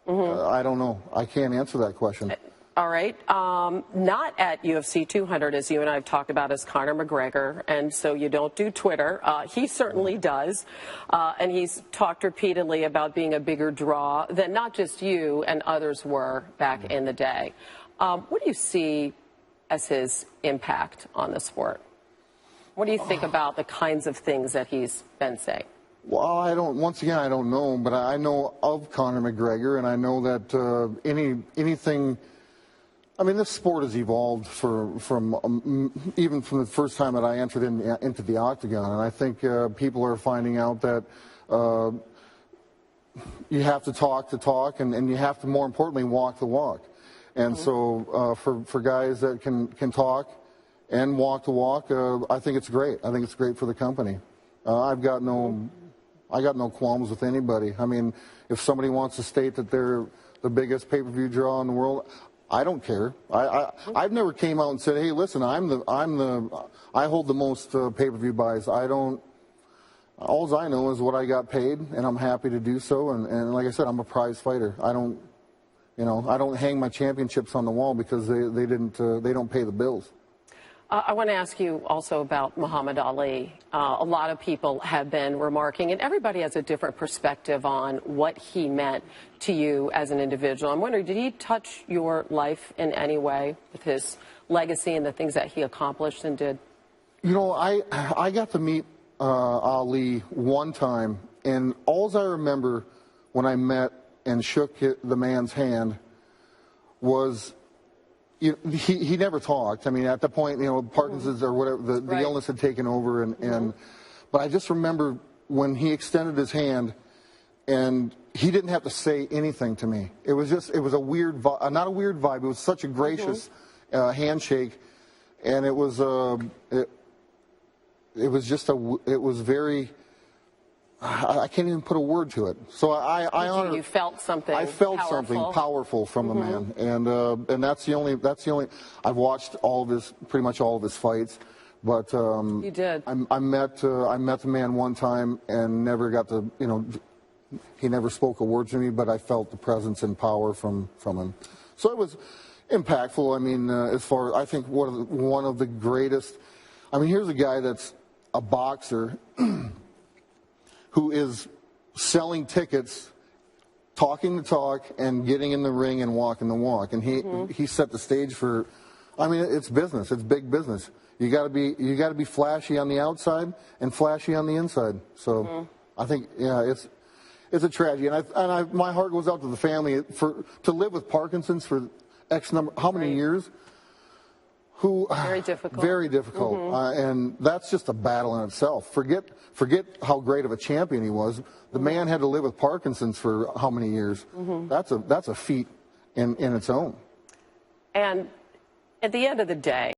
I don't know. I can't answer that question. All right. Not at UFC 200, as you and I have talked about, is Conor McGregor, and so you don't do Twitter. He certainly does, and he's talked repeatedly about being a bigger draw than not just you and others were back in the day. What do you see as his impact on the sport? What do you think about the kinds of things that he's been saying? Well, once again, I don't know, but I know of Conor McGregor, and I know that anything. I mean, this sport has evolved even from the first time that I entered into the octagon, and I think people are finding out that you have to talk, and you have to, more importantly, walk the walk. And so for guys that can talk and walk the walk, I think it's great. I think it's great for the company. I got no qualms with anybody. I mean, if somebody wants to state that they're the biggest pay-per-view draw in the world, I don't care. I've never came out and said, "Hey, listen, I hold the most pay-per-view buys." I don't. All I know is what I got paid, and I'm happy to do so. And like I said, I'm a prize fighter. I don't hang my championships on the wall because they don't pay the bills. I want to ask you also about Muhammad Ali. A lot of people have been remarking, and everybody has a different perspective on what he meant to you as an individual. I'm wondering, did he touch your life in any way with his legacy and the things that he accomplished and did? You know, I got to meet Ali one time, and all I remember when I met and shook the man's hand was, he never talked. I mean, at the point, Parkinson's or whatever, the illness had taken over, but I just remember when he extended his hand, and he didn't have to say anything to me. It was a weird vibe, not a weird vibe. It was such a gracious handshake, and it was very. I can't even put a word to it. So I honor. You felt something. I felt powerful. something powerful from the man, and that's the only. I've watched pretty much all of his fights, but you did. I met the man one time and never got to. He never spoke a word to me, but I felt the presence and power from him. So it was impactful. I mean, I think one of the greatest. I mean, here's a guy that's a boxer. Who is selling tickets, talking the talk, and getting in the ring and walking the walk. And he set the stage for. I mean, it's business. It's big business. You got to be flashy on the outside and flashy on the inside. So I think it's a tragedy. And my heart goes out to the family to live with Parkinson's for X number. How many years? Very difficult. Very difficult, and that's just a battle in itself. Forget how great of a champion he was. The man had to live with Parkinson's for how many years? That's a feat in its own. And at the end of the day,